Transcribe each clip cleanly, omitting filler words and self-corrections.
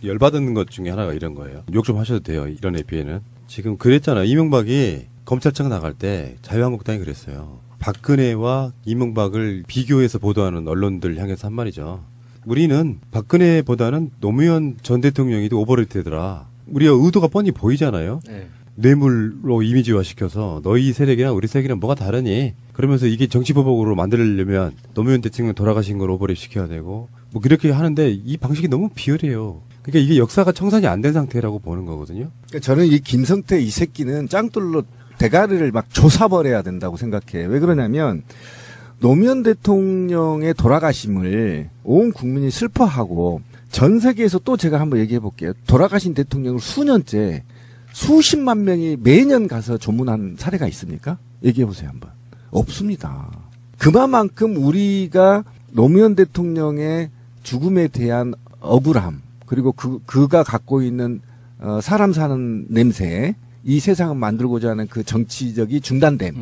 열받은 것 중에 하나가 이런 거예요. 욕 좀 하셔도 돼요. 이런 에피에는. 지금 그랬잖아요. 이명박이 검찰청 나갈 때 자유한국당이 그랬어요. 박근혜와 이명박을 비교해서 보도하는 언론들 향해서 한 말이죠. 우리는 박근혜보다는 노무현 전 대통령이 더 오버레이트더라. 우리가 의도가 뻔히 보이잖아요. 네. 뇌물로 이미지화시켜서 너희 세력이랑 우리 세력이랑 뭐가 다르니? 그러면서 이게 정치보복으로 만들려면 노무현 대통령 돌아가신 걸 오버레이트 시켜야 되고 뭐 그렇게 하는데 이 방식이 너무 비열해요. 그러니까 이게 역사가 청산이 안 된 상태라고 보는 거거든요. 그러니까 저는 이 김성태 이 새끼는 짱돌로 대가리를 막 조사버려야 된다고 생각해요. 왜 그러냐면 노무현 대통령의 돌아가심을 온 국민이 슬퍼하고 전 세계에서 또 제가 한번 얘기해 볼게요. 돌아가신 대통령을 수년째 수십만 명이 매년 가서 조문한 사례가 있습니까? 얘기해 보세요 한번. 없습니다. 그만큼 우리가 노무현 대통령의 죽음에 대한 억울함 그리고 그가 갖고 있는 사람 사는 냄새 이 세상을 만들고자 하는 그 정치적이 중단됨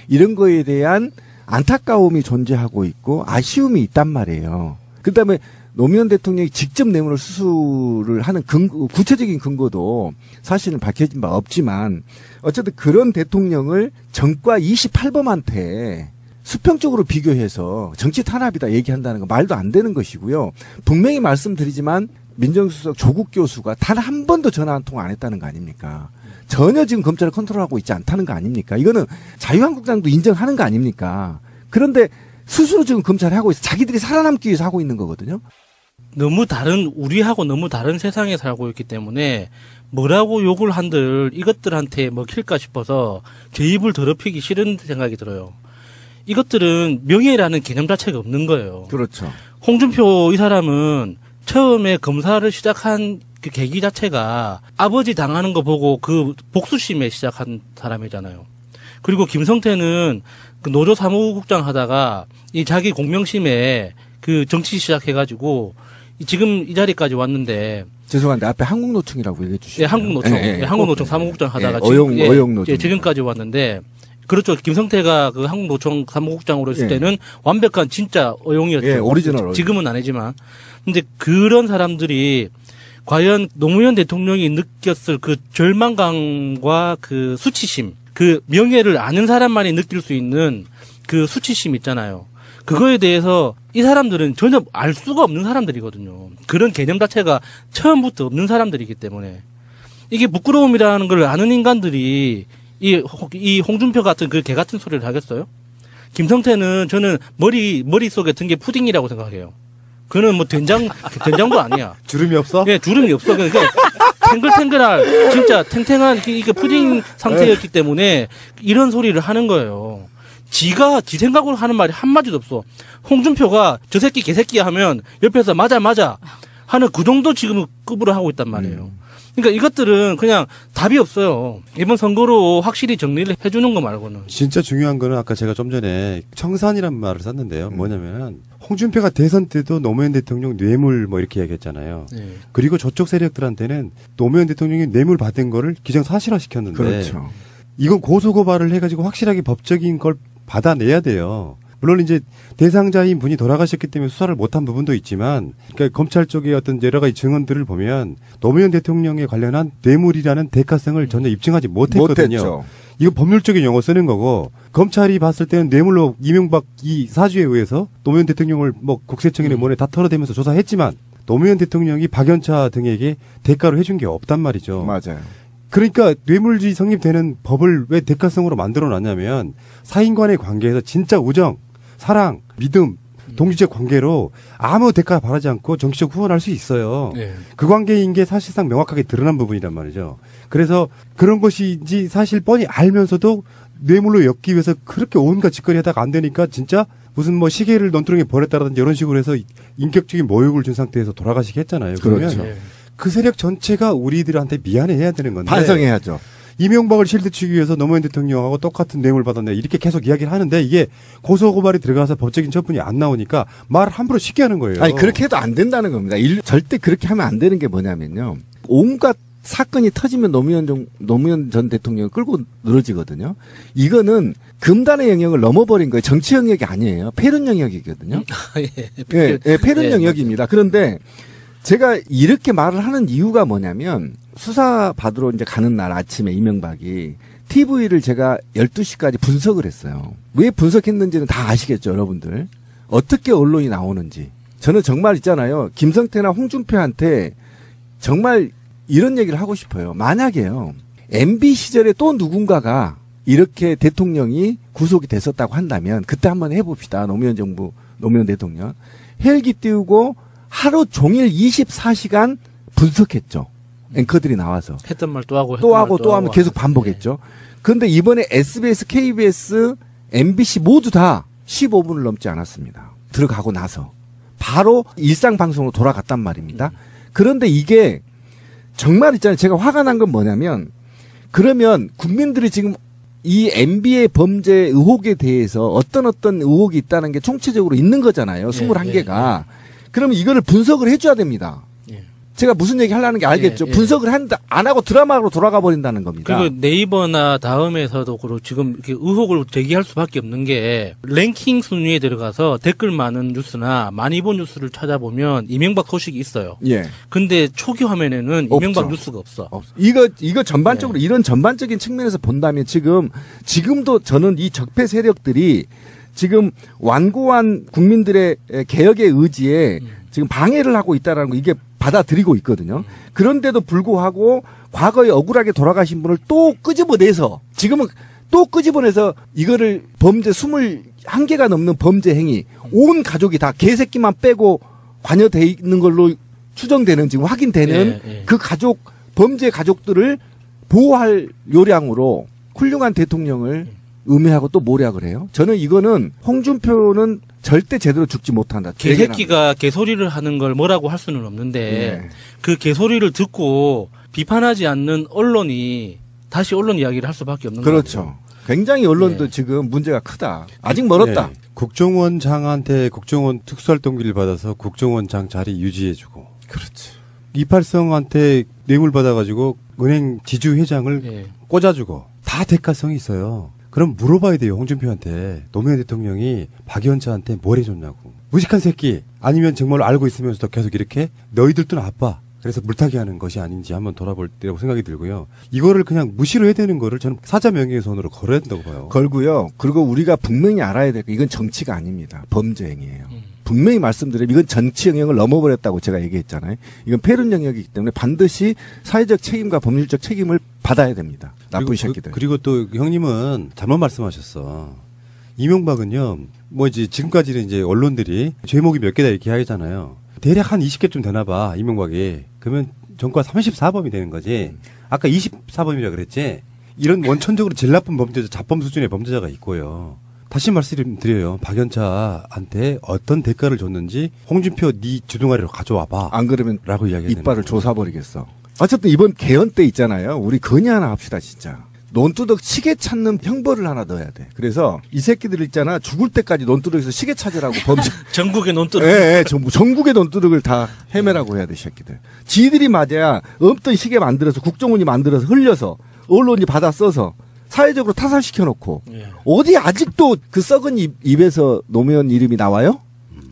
이런 거에 대한 안타까움이 존재하고 있고 아쉬움이 있단 말이에요. 그다음에 노무현 대통령이 직접 뇌물을 수수를 하는 구체적인 근거도 사실은 밝혀진 바 없지만 어쨌든 그런 대통령을 전과 28범한테 수평적으로 비교해서 정치 탄압이다 얘기한다는 거 말도 안 되는 것이고요. 분명히 말씀드리지만 민정수석 조국 교수가 단 한 번도 전화 한 통 안 했다는 거 아닙니까? 전혀 지금 검찰을 컨트롤하고 있지 않다는 거 아닙니까? 이거는 자유한국당도 인정하는 거 아닙니까? 그런데 스스로 지금 검찰이 하고 있어. 자기들이 살아남기 위해서 하고 있는 거거든요. 우리하고 너무 다른 세상에 살고 있기 때문에 뭐라고 욕을 한들 이것들한테 먹힐까 싶어서 제 입을 더럽히기 싫은 생각이 들어요. 이것들은 명예라는 개념 자체가 없는 거예요. 그렇죠. 홍준표 이 사람은 처음에 검사를 시작한 그 계기 자체가 아버지 당하는 거 보고 그 복수심에 시작한 사람이잖아요. 그리고 김성태는 그 노조 사무국장 하다가 이 자기 공명심에 그 정치 시작해가지고 지금 이 자리까지 왔는데. 죄송한데 앞에 한국노총이라고 얘기해 주시죠. 예, 한국노총. 예, 한국노총 사무국장 하다가 어용노총. 지금까지 왔는데. 그렇죠. 김성태가 그 한국노총 사무국장으로 했을 때는 완벽한 진짜 어용이었죠. 예, 오리지널 어용. 지금은 아니지만. 근데 그런 사람들이 과연 노무현 대통령이 느꼈을 그 절망감과 그 수치심, 그 명예를 아는 사람만이 느낄 수 있는 그 수치심 있잖아요. 그거에 대해서 이 사람들은 전혀 알 수가 없는 사람들이거든요. 그런 개념 자체가 처음부터 없는 사람들이기 때문에 이게 부끄러움이라는 걸 아는 인간들이 이 홍준표 같은 그 개 같은 소리를 하겠어요? 김성태는 저는 머릿속에 든 게 푸딩이라고 생각해요. 그는 뭐 된장도 아니야. 주름이 없어? 예, 주름이 없어. 그러니까 탱글탱글한 진짜 탱탱한 이게 푸딩 상태였기 때문에 이런 소리를 하는 거예요. 지 생각으로 하는 말이 한마디도 없어. 홍준표가 저 새끼 개새끼야 하면 옆에서 맞아 하는 그 정도 지금 급으로 하고 있단 말이에요. 그러니까 이것들은 그냥 답이 없어요. 이번 선거로 확실히 정리를 해주는 거 말고는. 진짜 중요한 거는 아까 제가 좀 전에 청산이란 말을 썼는데요. 뭐냐면은 홍준표가 대선 때도 노무현 대통령 뇌물 뭐 이렇게 얘기했잖아요. 네. 그리고 저쪽 세력들한테는 노무현 대통령이 뇌물 받은 거를 기정사실화 시켰는데 그렇죠. 이건 고소고발을 해가지고 확실하게 법적인 걸 받아내야 돼요. 물론 이제 대상자인 분이 돌아가셨기 때문에 수사를 못한 부분도 있지만, 그러니까 검찰 쪽의 어떤 여러 가지 증언들을 보면 노무현 대통령에 관련한 뇌물이라는 대가성을 전혀 입증하지 못했거든요. 못했죠. 이거 법률적인 용어 쓰는 거고, 검찰이 봤을 때는 뇌물로 이명박 이 사주에 의해서 노무현 대통령을 뭐 국세청이나 뭐네 다 털어대면서 조사했지만 노무현 대통령이 박연차 등에게 대가로 해준 게 없단 말이죠. 맞아요. 그러니까 뇌물주의 성립되는 법을 왜 대가성으로 만들어 놨냐면 사인 간의 관계에서 진짜 우정, 사랑, 믿음, 동지적 관계로 아무 대가 바라지 않고 정치적 후원할 수 있어요. 네. 그 관계인 게 사실상 명확하게 드러난 부분이란 말이죠. 그래서 그런 것이지 사실 뻔히 알면서도 뇌물로 엮기 위해서 그렇게 온갖 짓거리 하다가 안 되니까 진짜 무슨 뭐 시계를 논두렁에 버렸다라든지 이런 식으로 해서 인격적인 모욕을 준 상태에서 돌아가시게 했잖아요. 그러면 그렇죠. 그 세력 전체가 우리들한테 미안해해야 되는 건데 반성해야죠. 이명박을 실드치기 위해서 노무현 대통령하고 똑같은 뇌물 받았네 이렇게 계속 이야기를 하는데 이게 고소고발이 들어가서 법적인 처분이 안 나오니까 말 함부로 쉽게 하는 거예요. 아니 그렇게 해도 안 된다는 겁니다. 절대 그렇게 하면 안 되는 게 뭐냐면요. 온갖 사건이 터지면 노무현 전 대통령을 끌고 늘어지거든요. 이거는 금단의 영역을 넘어버린 거예요. 정치 영역이 아니에요. 패륜 영역이거든요. 예, 패륜 영역입니다. 그런데 제가 이렇게 말을 하는 이유가 뭐냐면 수사 받으러 이제 가는 날 아침에 이명박이 TV를 제가 12시까지 분석을 했어요. 왜 분석했는지는 다 아시겠죠, 여러분들. 어떻게 언론이 나오는지. 저는 정말 있잖아요. 김성태나 홍준표한테 정말 이런 얘기를 하고 싶어요. 만약에요. MB 시절에 또 누군가가 이렇게 대통령이 구속이 됐었다고 한다면 그때 한번 해봅시다. 노무현 정부, 노무현 대통령. 헬기 띄우고 하루 종일 24시간 분석했죠. 앵커들이 나와서. 했던 말 또 하고 또 하면 계속 반복했죠. 그런데 이번에 SBS, KBS, MBC 모두 다 15분을 넘지 않았습니다. 들어가고 나서. 바로 일상방송으로 돌아갔단 말입니다. 그런데 이게 정말 있잖아요. 제가 화가 난 건 뭐냐면 그러면 국민들이 지금 이 MB의 범죄 의혹에 대해서 어떤 의혹이 있다는 게 총체적으로 있는 거잖아요. 21개가. 그러면 이거를 분석을 해줘야 됩니다. 제가 무슨 얘기 하려는 게 알겠죠. 분석을 안 하고 드라마로 돌아가 버린다는 겁니다. 그리고 네이버나 다음에서도 그렇고 지금 이렇게 의혹을 제기할 수밖에 없는 게 랭킹 순위에 들어가서 댓글 많은 뉴스나 많이 본 뉴스를 찾아보면 이명박 소식이 있어요. 예. 근데 초기 화면에는 없죠. 이명박 뉴스가 없어. 이거 전반적으로 이런 전반적인 측면에서 본다면 지금도 저는 이 적폐 세력들이 지금 완고한 국민들의 개혁의 의지에 지금 방해를 하고 있다라는 거 이게 받아들이고 있거든요. 그런데도 불구하고 과거에 억울하게 돌아가신 분을 또 끄집어내서 지금은 또 끄집어내서 이거를 범죄 21개가 넘는 범죄 행위 온 가족이 다 개새끼만 빼고 관여돼 있는 걸로 추정되는 지금 확인되는 그 가족 범죄 가족들을 보호할 요량으로 훌륭한 대통령을 음해하고 또 모략을 해요. 저는 이거는 홍준표는 절대 제대로 죽지 못한다. 개새끼가 개소리를 하는 걸 뭐라고 할 수는 없는데 그 개소리를 듣고 비판하지 않는 언론이 다시 언론 이야기를 할 수밖에 없는 거죠. 그렇죠. 굉장히 언론도 지금 문제가 크다. 아직 멀었다. 국정원장한테 국정원 특수활동비를 받아서 국정원장 자리 유지해주고. 그렇지. 이팔성한테 뇌물 받아가지고 은행 지주회장을 꽂아주고. 다 대가성이 있어요. 그럼 물어봐야 돼요. 홍준표한테. 노무현 대통령이 박연차한테 뭘 해줬냐고. 무식한 새끼. 아니면 정말 알고 있으면서도 계속 이렇게 너희들도 나빠. 그래서 물타기 하는 것이 아닌지 한번 돌아볼 때라고 생각이 들고요. 이거를 그냥 무시로 해야 되는 거를 저는 사자 명예훼손으로 걸어야 된다고 봐요. 걸고요. 그리고 우리가 분명히 알아야 될 게 이건 정치가 아닙니다. 범죄 행위예요. 분명히 말씀드리면 이건 정치 영역을 넘어버렸다고 제가 얘기했잖아요. 이건 폐륜 영역이기 때문에 반드시 사회적 책임과 법률적 책임을 받아야 됩니다. 나쁜 새끼들. 그리고 또 형님은 잘못 말씀하셨어. 이명박은요. 뭐 이제 지금까지는 이제 언론들이 제목이 몇 개다 이렇게 하잖아요. 대략 한 20개쯤 되나 봐. 이명박이. 그러면 전과 34범이 되는 거지. 아까 24범이라 그랬지. 이런 원천적으로 제일 나쁜 범죄자, 자범 수준의 범죄자가 있고요. 다시 말씀드려요. 박연차한테 어떤 대가를 줬는지 홍준표 네 주둥아리로 가져와봐. 안 그러면 라고 이야기해야 이빨을 조사버리겠어. 어쨌든 이번 개헌 때 있잖아요. 우리 건의 하나 합시다 진짜. 논두덕 시계 찾는 형벌을 하나 넣어야 돼. 그래서 이 새끼들 있잖아. 죽을 때까지 논두덕에서 시계 찾으라고 범죄. 전국의 논두덕. 예, 전국의 논두덕을 다 헤매라고 해야 돼, 이 새끼들. 지들이 맞아야 없던 시계 만들어서 국정원이 만들어서 흘려서 언론이 받아 써서 사회적으로 타살시켜놓고 어디 아직도 그 썩은 입에서 노무현 이름이 나와요?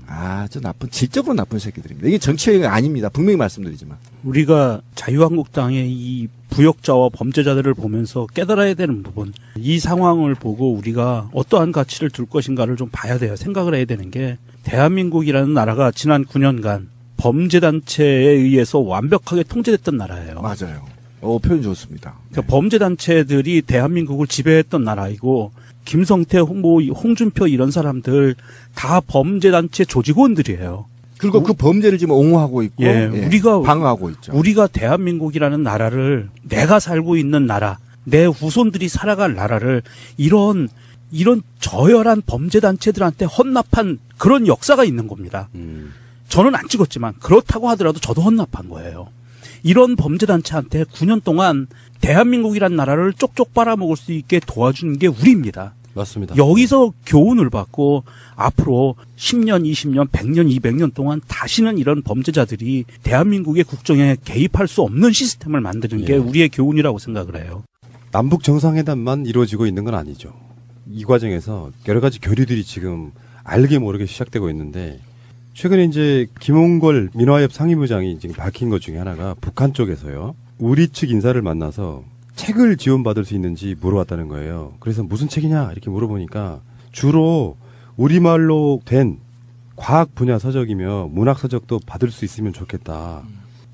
아주 나쁜, 질적으로 나쁜 새끼들입니다. 이게 정치행위 아닙니다. 분명히 말씀드리지만. 우리가 자유한국당의 이 부역자와 범죄자들을 보면서 깨달아야 되는 부분, 이 상황을 보고 우리가 어떠한 가치를 둘 것인가를 좀 봐야 돼요. 생각을 해야 되는 게, 대한민국이라는 나라가 지난 9년간 범죄단체에 의해서 완벽하게 통제됐던 나라예요. 맞아요. 표현 좋습니다. 그러니까 범죄단체들이 대한민국을 지배했던 나라이고, 김성태, 홍준표 이런 사람들 다 범죄단체 조직원들이에요. 그리고 그 범죄를 지금 옹호하고 있고, 우리가 방어하고 있죠. 우리가 대한민국이라는 나라를, 내가 살고 있는 나라, 내 후손들이 살아갈 나라를 이런 저열한 범죄단체들한테 헌납한 그런 역사가 있는 겁니다. 저는 안 찍었지만 그렇다고 하더라도 저도 헌납한 거예요. 이런 범죄단체한테 9년 동안 대한민국이란 나라를 쪽쪽 빨아먹을 수 있게 도와준 게 우리입니다. 맞습니다. 여기서 교훈을 받고 앞으로 10년, 20년, 100년, 200년 동안 다시는 이런 범죄자들이 대한민국의 국정에 개입할 수 없는 시스템을 만드는 게 우리의 교훈이라고 생각을 해요. 남북 정상회담만 이루어지고 있는 건 아니죠. 이 과정에서 여러 가지 교류들이 지금 알게 모르게 시작되고 있는데 최근에 이제 김홍걸 민화협 상임부장이 지금 밝힌 것 중에 하나가 북한 쪽에서요. 우리 측 인사를 만나서 책을 지원받을 수 있는지 물어봤다는 거예요. 그래서 무슨 책이냐 이렇게 물어보니까 주로 우리말로 된 과학 분야 서적이며 문학 서적도 받을 수 있으면 좋겠다.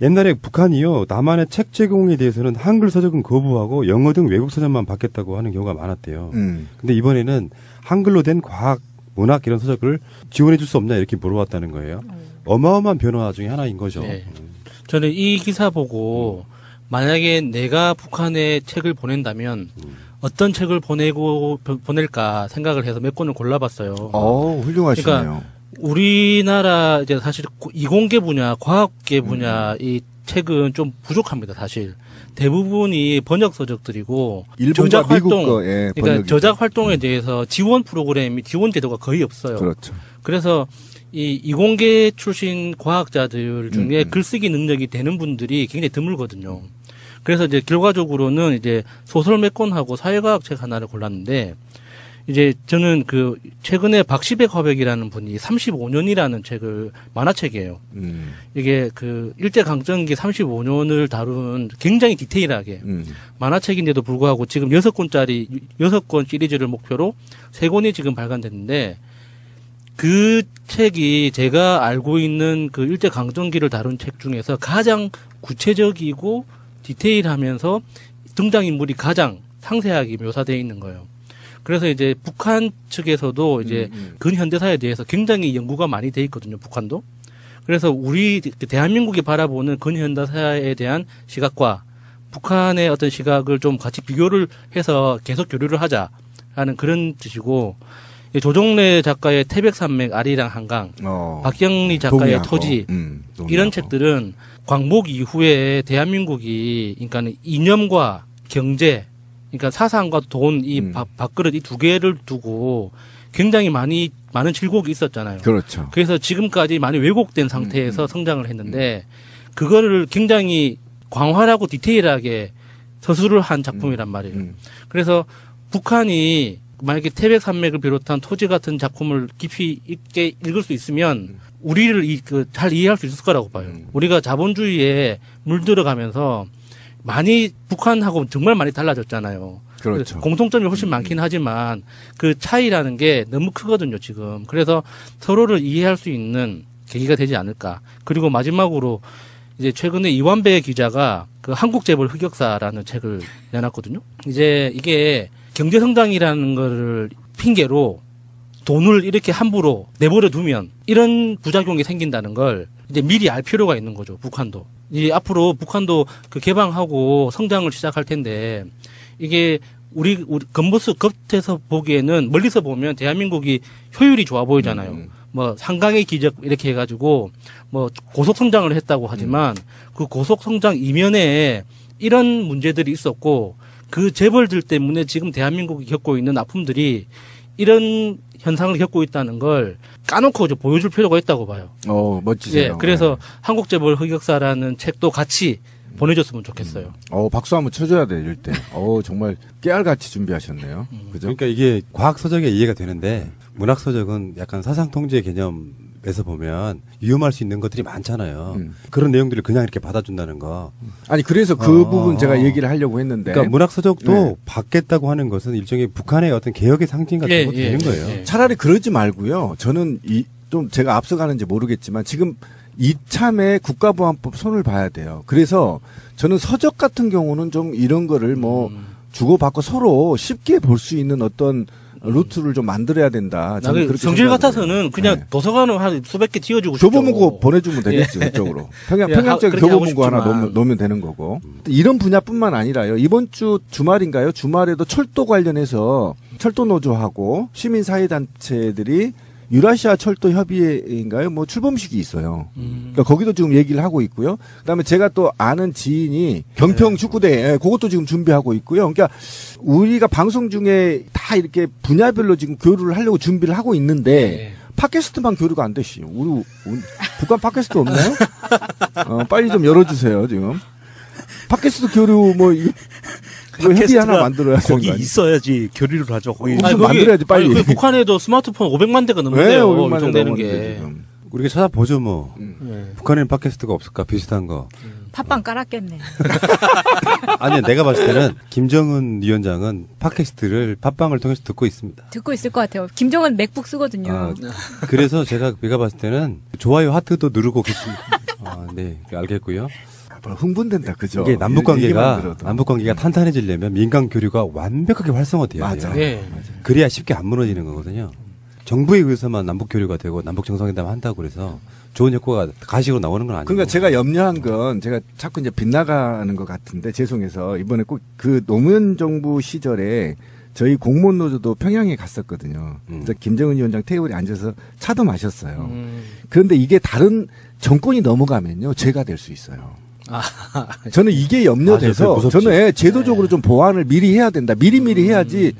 옛날에 북한이요. 남한의 책 제공에 대해서는 한글 서적은 거부하고 영어 등 외국 서적만 받겠다고 하는 경우가 많았대요. 근데 이번에는 한글로 된 과학, 문학 이런 서적을 지원해 줄 수 없냐 이렇게 물어봤다는 거예요. 어마어마한 변화 중에 하나인 거죠. 네. 저는 이 기사 보고 만약에 내가 북한에 책을 보낸다면 어떤 책을 보낼까 생각을 해서 몇 권을 골라봤어요. 훌륭하시네요. 그러니까 우리나라 이제 사실 이공계 분야, 과학계 분야 이 책은 좀 부족합니다. 사실 대부분이 번역 서적들이고 일본과 미국 거에 그러니까 번역이죠. 저작 활동에 대해서 지원 프로그램이 지원 제도가 거의 없어요. 그렇죠. 그래서 이 이공계 출신 과학자들 중에 글쓰기 능력이 되는 분들이 굉장히 드물거든요. 그래서 이제 결과적으로는 이제 소설 몇 권하고 사회과학 책 하나를 골랐는데 이제 저는 그 최근에 박시백 화백이라는 분이 35년이라는 책을 만화책이에요. 이게 그 일제강점기 35년을 다룬 굉장히 디테일하게 만화책인데도 불구하고 지금 6권 시리즈를 목표로 3권이 지금 발간됐는데 그 책이 제가 알고 있는 그 일제강점기를 다룬 책 중에서 가장 구체적이고 디테일하면서 등장인물이 가장 상세하게 묘사되어 있는 거예요. 그래서 이제 북한 측에서도 이제 근현대사에 대해서 굉장히 연구가 많이 돼 있거든요, 북한도. 그래서 우리 대한민국이 바라보는 근현대사에 대한 시각과 북한의 어떤 시각을 좀 같이 비교를 해서 계속 교류를 하자라는 그런 뜻이고, 조정래 작가의 태백산맥 아리랑 한강, 박경리 작가의 동의하고. 토지, 동의하고. 이런 책들은 광복 이후에 대한민국이 그러니까 이념과 경제, 그러니까 사상과 돈, 이 밥그릇 이 두 개를 두고 굉장히 많은 질곡이 있었잖아요. 그렇죠. 그래서 지금까지 많이 왜곡된 상태에서 성장을 했는데 그거를 굉장히 광활하고 디테일하게 서술을 한 작품이란 말이에요. 그래서 북한이 만약에 태백산맥을 비롯한 토지 같은 작품을 깊이 있게 읽을 수 있으면 우리를 잘 이해할 수 있을 거라고 봐요. 우리가 자본주의에 물들어가면서 많이 북한하고 정말 많이 달라졌잖아요. 그렇죠. 공통점이 훨씬 많긴 하지만 그 차이라는 게 너무 크거든요, 지금. 그래서 서로를 이해할 수 있는 계기가 되지 않을까. 그리고 마지막으로 이제 최근에 이완배 기자가 그 한국재벌 흑역사라는 책을 내놨거든요. 이제 이게 경제성장이라는 거를 핑계로 돈을 이렇게 함부로 내버려 두면 이런 부작용이 생긴다는 걸 이제 미리 알 필요가 있는 거죠, 북한도. 이 앞으로 북한도 그 개방하고 성장을 시작할 텐데 이게 우리 겉에서 보기에는 멀리서 보면 대한민국이 효율이 좋아 보이잖아요. 뭐 상강의 기적 이렇게 해가지고 뭐 고속 성장을 했다고 하지만 그 고속 성장 이면에 이런 문제들이 있었고 그 재벌들 때문에 지금 대한민국이 겪고 있는 아픔들이 이런 현상을 겪고 있다는 걸 까놓고 보여줄 필요가 있다고 봐요. 멋지세요. 예, 그래서 한국재벌 흑역사라는 책도 같이 보내줬으면 좋겠어요. 박수 한번 쳐줘야 돼, 이럴 때. 정말 깨알같이 준비하셨네요. 그죠? 그러니까 이게 과학 서적에 이해가 되는데 문학 서적은 약간 사상 통제 개념에서 보면 위험할 수 있는 것들이 많잖아요. 그런 내용들을 그냥 이렇게 받아준다는 거. 아니, 그래서 그 부분 제가 얘기를 하려고 했는데. 그러니까 문학 서적도 받겠다고 하는 것은 일종의 북한의 어떤 개혁의 상징 같은 것도 되는 거예요. 차라리 그러지 말고요. 저는 좀 제가 앞서가는지 모르겠지만 지금 이참에 국가보안법 손을 봐야 돼요. 그래서 저는 서적 같은 경우는 좀 이런 거를 주고받고 서로 쉽게 볼 수 있는 어떤 루트를 좀 만들어야 된다. 저는 그렇게 성질 생각을 같아서는 해요. 그냥 도서관을 한 수백 개 지어주고 싶죠. 교보문고 보내주면 되겠죠, 그쪽으로. 평양적 교보문고 하나 놓으면 되는 거고. 이런 분야뿐만 아니라요. 이번 주 주말인가요? 주말에도 철도 관련해서 철도 노조하고 시민사회단체들이 유라시아 철도 협의회인가요? 출범식이 있어요. 그러니까 거기도 지금 얘기를 하고 있고요. 그다음에 제가 또 아는 지인이 경평 축구대, 그것도 지금 준비하고 있고요. 그러니까 우리가 방송 중에 다 이렇게 분야별로 지금 교류를 하려고 준비를 하고 있는데 팟캐스트만 교류가 안 되시. 우리 북한 팟캐스트 없나요? 빨리 좀 열어주세요, 지금. 팟캐스트 교류 협의 하나 만들어야 되는 거기 있어야지 교류를 하죠. 거기 만들어야지 빨리. 북한에도 스마트폰 500만 대가 넘는데요. 500만 유통되는 게. 지금. 우리가 찾아보죠 뭐. 네. 북한에는 팟캐스트가 없을까 비슷한 거. 팟빵 깔았겠네. 아니요, 내가 봤을 때는 김정은 위원장은 팟캐스트를 팟빵을 통해서 듣고 있습니다. 듣고 있을 것 같아요. 김정은 맥북 쓰거든요. 아, 그래서 제가 봤을 때는 좋아요 하트도 누르고 계십니다. 네, 알겠고요. 흥분된다, 그죠? 이게 남북 얘기만 관계가 들어도. 탄탄해지려면 민간 교류가 완벽하게 활성화돼야 돼요. 맞아요. 예. 그래야 쉽게 안 무너지는 거거든요. 정부에 의해서만 남북 교류가 되고 남북 정상회담 한다고 그래서 좋은 효과가 가식으로 나오는 건 아니고. 그러니까 제가 염려한 건 제가 자꾸 이제 빗나가는 것 같은데 죄송해서 이번에 꼭 그 노무현 정부 시절에 저희 공무원 노조도 평양에 갔었거든요. 그래서 김정은 위원장 테이블에 앉아서 차도 마셨어요. 그런데 이게 다른 정권이 넘어가면요 죄가 될 수 있어요. 저는 이게 염려돼서 무섭지. 저는 제도적으로 좀 보완을 미리 해야 된다. 미리미리 해야지.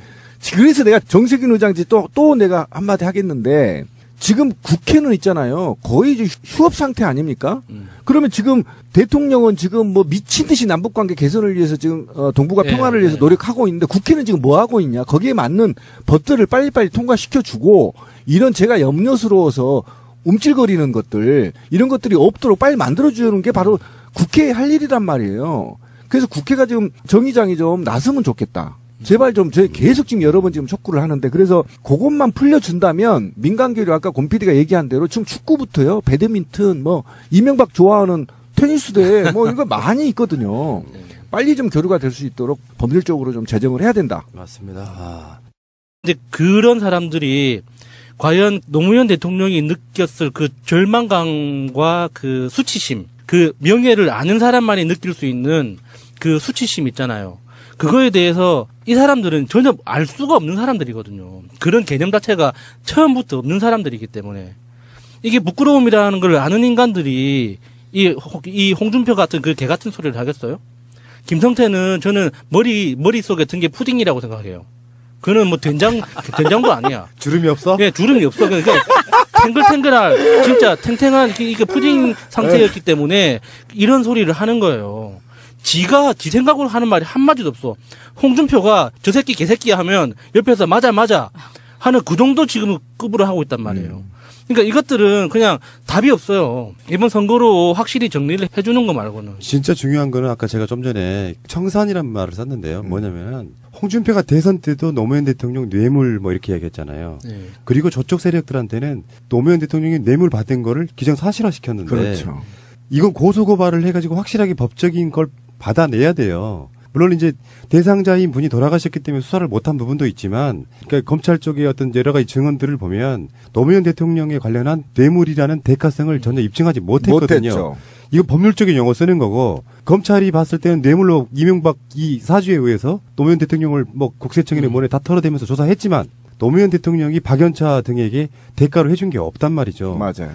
그래서 내가 정세균 의장지 또 내가 한마디 하겠는데 지금 국회는 있잖아요. 거의 이제 휴업 상태 아닙니까? 그러면 지금 대통령은 지금 뭐 미친 듯이 남북 관계 개선을 위해서 지금 동북아 평화를 위해서 노력하고 있는데 국회는 지금 뭐 하고 있냐? 거기에 맞는 법들을 빨리빨리 통과시켜 주고 이런 제가 염려스러워서 움찔거리는 것들 이런 것들이 없도록 빨리 만들어 주는 게 바로 국회의 할 일이란 말이에요. 그래서 국회가 지금 정의장이 좀 나서면 좋겠다. 제발 좀 저희 계속 지금 여러 번 지금 촉구를 하는데 그래서 그것만 풀려준다면 민간교류 아까 권 PD가 얘기한 대로 지금 축구부터요 배드민턴 뭐 이명박 좋아하는 테니스대 뭐 이거 많이 있거든요. 빨리 좀 교류가 될 수 있도록 법률적으로 좀 제정을 해야 된다. 맞습니다. 근데 그런 사람들이 과연 노무현 대통령이 느꼈을 그 절망감과 그 수치심, 그 명예를 아는 사람만이 느낄 수 있는 그 수치심 있잖아요. 그거에 대해서 이 사람들은 전혀 알 수가 없는 사람들이거든요. 그런 개념 자체가 처음부터 없는 사람들이기 때문에 이게 부끄러움이라는 걸 아는 인간들이 이 홍준표 같은 그 개 같은 소리를 하겠어요? 김성태는 저는 머릿속에 든 게 푸딩이라고 생각해요. 그는 뭐 된장도 아니야. 주름이 없어? 예, 주름이 없어. 그러니까 탱글탱글한 진짜 탱탱한 이게 푸딩 상태였기 때문에 이런 소리를 하는 거예요. 지 생각으로 하는 말이 한마디도 없어. 홍준표가 저 새끼 개새끼야 하면 옆에서 맞아 하는 그 정도 지금 급으로 하고 있단 말이에요. 그러니까 이것들은 그냥 답이 없어요. 이번 선거로 확실히 정리를 해주는 거 말고는. 진짜 중요한 거는 아까 제가 좀 전에 청산이란 말을 썼는데요. 뭐냐면 홍준표가 대선 때도 노무현 대통령 뇌물 뭐 이렇게 얘기했잖아요. 네. 그리고 저쪽 세력들한테는 노무현 대통령이 뇌물 받은 거를 기정사실화시켰는데 그렇죠. 이건 고소고발을 해가지고 확실하게 법적인 걸 받아내야 돼요. 물론 이제 대상자인 분이 돌아가셨기 때문에 수사를 못한 부분도 있지만, 그러니까 검찰 쪽의 어떤 여러 가지 증언들을 보면 노무현 대통령에 관련한 뇌물이라는 대가성을 전혀 입증하지 못했거든요. 못했죠. 이거 법률적인 용어 쓰는 거고 검찰이 봤을 때는 뇌물로 이명박 이 사주에 의해서 노무현 대통령을 뭐 국세청이나 뭐네 다 털어대면서 조사했지만 노무현 대통령이 박연차 등에게 대가로 해준 게 없단 말이죠. 맞아요.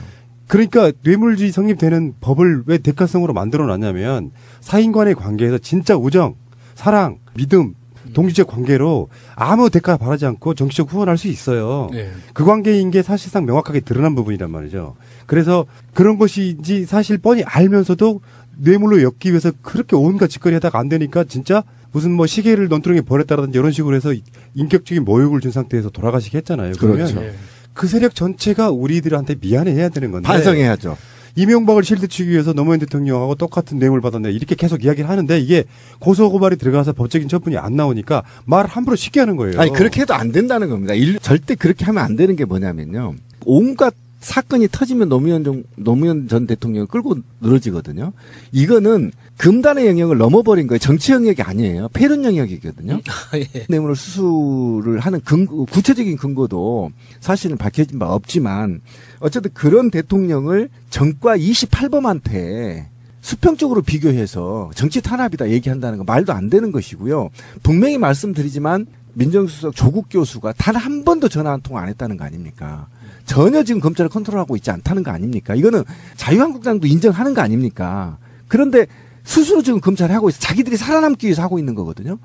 그러니까 뇌물주의 성립되는 법을 왜 대가성으로 만들어놨냐면 사인 간의 관계에서 진짜 우정, 사랑, 믿음, 동지적 관계로 아무 대가 바라지 않고 정치적 후원할 수 있어요. 네. 그 관계인 게 사실상 명확하게 드러난 부분이란 말이죠. 그래서 그런 것인지 사실 뻔히 알면서도 뇌물로 엮기 위해서 그렇게 온갖 짓거리 하다가 안 되니까 진짜 무슨 뭐 시계를 논두렁에 버렸다라든지 이런 식으로 해서 인격적인 모욕을 준 상태에서 돌아가시게 했잖아요. 그러면 그렇죠. 네. 그 세력 전체가 우리들한테 미안해해야 되는 건데 반성해야죠. 이명박을 실드치기 위해서 노무현 대통령하고 똑같은 뇌물 받았네 이렇게 계속 이야기를 하는데 이게 고소고발이 들어가서 법적인 처분이 안 나오니까 말을 함부로 쉽게 하는 거예요. 아니 그렇게 해도 안 된다는 겁니다. 절대 그렇게 하면 안 되는 게 뭐냐면요. 온갖 사건이 터지면 노무현 전 대통령을 끌고 늘어지거든요. 이거는 금단의 영역을 넘어버린 거예요. 정치 영역이 아니에요. 폐륜 영역이거든요. 예. 뇌물을 수수를 하는 구체적인 근거도 사실은 밝혀진 바 없지만 어쨌든 그런 대통령을 전과 28범한테 수평적으로 비교해서 정치 탄압이다 얘기한다는 거 말도 안 되는 것이고요. 분명히 말씀드리지만 민정수석 조국 교수가 단 한 번도 전화 한 통 안 했다는 거 아닙니까? 전혀 지금 검찰을 컨트롤하고 있지 않다는 거 아닙니까? 이거는 자유한국당도 인정하는 거 아닙니까? 그런데 스스로 지금 검찰이 하고 있어. 자기들이 살아남기 위해서 하고 있는 거거든요.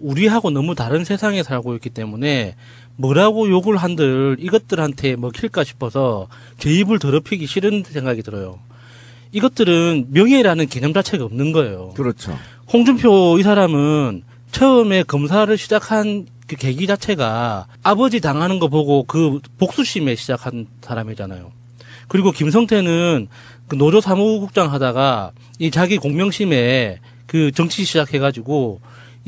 우리하고 너무 다른 세상에 살고 있기 때문에 뭐라고 욕을 한들 이것들한테 먹힐까 싶어서 제 입을 더럽히기 싫은 생각이 들어요. 이것들은 명예라는 개념 자체가 없는 거예요. 그렇죠. 홍준표 이 사람은 처음에 검사를 시작한 그 계기 자체가 아버지 당하는 거 보고 그 복수심에 시작한 사람이잖아요. 그리고 김성태는 그 노조 사무국장 하다가 이 자기 공명심에 그 정치 시작해가지고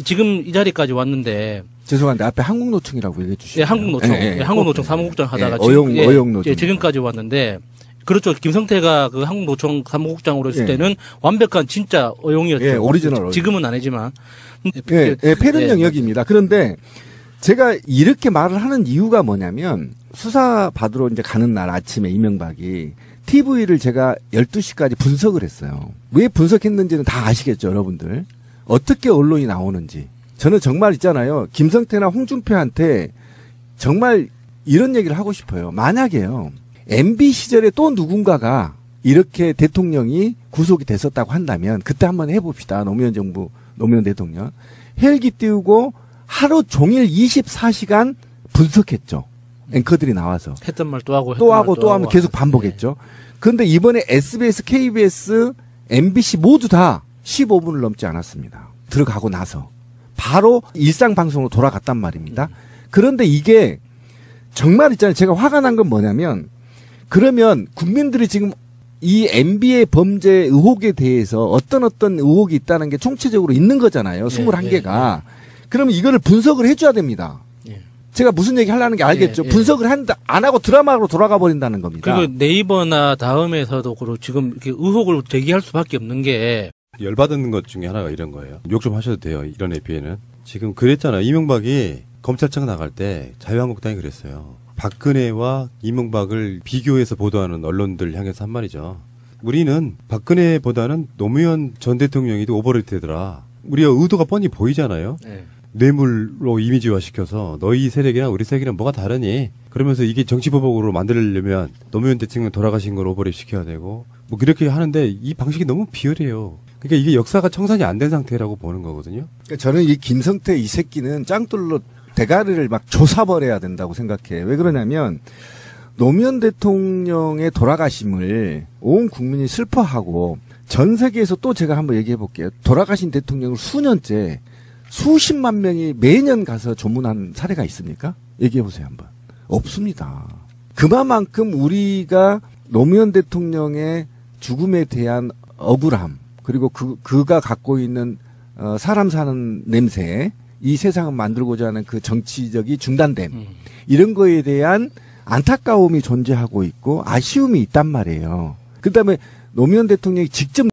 지금 이 자리까지 왔는데. 죄송한데 앞에 한국노총이라고 얘기해 주시죠. 예, 한국노총. 예, 한국노총 사무국장 하다가 어용노총. 지금까지 왔는데. 그렇죠. 김성태가 그 한국노총 사무국장으로 했을 때는 완벽한 진짜 어용이었죠. 예, 오리지널 어용. 지금은 아니지만. 패는 영역입니다. 그런데 제가 이렇게 말을 하는 이유가 뭐냐면 수사 받으러 이제 가는 날 아침에 이명박이 TV를 제가 12시까지 분석을 했어요. 왜 분석했는지는 다 아시겠죠, 여러분들. 어떻게 언론이 나오는지. 저는 정말 있잖아요. 김성태나 홍준표한테 정말 이런 얘기를 하고 싶어요. 만약에요. MB 시절에 또 누군가가 이렇게 대통령이 구속이 됐었다고 한다면 그때 한번 해봅시다. 노무현 정부, 노무현 대통령. 헬기 띄우고 하루 종일 24시간 분석했죠. 앵커들이 나와서. 했던 말 또 하고 또 하면 계속 반복했죠. 그런데 이번에 SBS, KBS, MBC 모두 다 15분을 넘지 않았습니다. 들어가고 나서. 바로 일상방송으로 돌아갔단 말입니다. 그런데 이게 정말 있잖아요. 제가 화가 난 건 뭐냐면 그러면 국민들이 지금 이 MB의 범죄 의혹에 대해서 어떤 의혹이 있다는 게 총체적으로 있는 거잖아요. 21개가. 그러면 이거를 분석을 해줘야 됩니다. 제가 무슨 얘기 하려는 게 알겠죠. 분석을 안 하고 드라마로 돌아가 버린다는 겁니다. 그리고 네이버나 다음에서도 그렇고 지금 이렇게 의혹을 제기할 수밖에 없는 게 열받는 것 중에 하나가 이런 거예요. 욕 좀 하셔도 돼요. 이런 에피에는. 지금 그랬잖아요. 이명박이 검찰청 나갈 때 자유한국당이 그랬어요. 박근혜와 이명박을 비교해서 보도하는 언론들 향해서 한 말이죠. 우리는 박근혜보다는 노무현 전 대통령이 더 오버레이트더라. 우리가 의도가 뻔히 보이잖아요. 뇌물로 이미지화 시켜서 너희 세력이랑 우리 세력이랑 뭐가 다르니? 그러면서 이게 정치보복으로 만들려면 노무현 대통령 돌아가신 걸 오버레이트 시켜야 되고 뭐 그렇게 하는데 이 방식이 너무 비열해요. 그러니까 이게 역사가 청산이 안 된 상태라고 보는 거거든요. 그러니까 저는 이 김성태 이 새끼는 짱돌로 대가리를 막 조사버려야 된다고 생각해. 왜 그러냐면 노무현 대통령의 돌아가심을 온 국민이 슬퍼하고 전 세계에서 또 제가 한번 얘기해 볼게요. 돌아가신 대통령을 수년째 수십만 명이 매년 가서 조문한 사례가 있습니까? 얘기해 보세요 한번. 없습니다. 그만큼 우리가 노무현 대통령의 죽음에 대한 억울함 그리고 그가 갖고 있는 사람 사는 냄새 이 세상을 만들고자 하는 그 정치적이 중단됨 이런 거에 대한 안타까움이 존재하고 있고 아쉬움이 있단 말이에요. 그다음에 노무현 대통령이 직접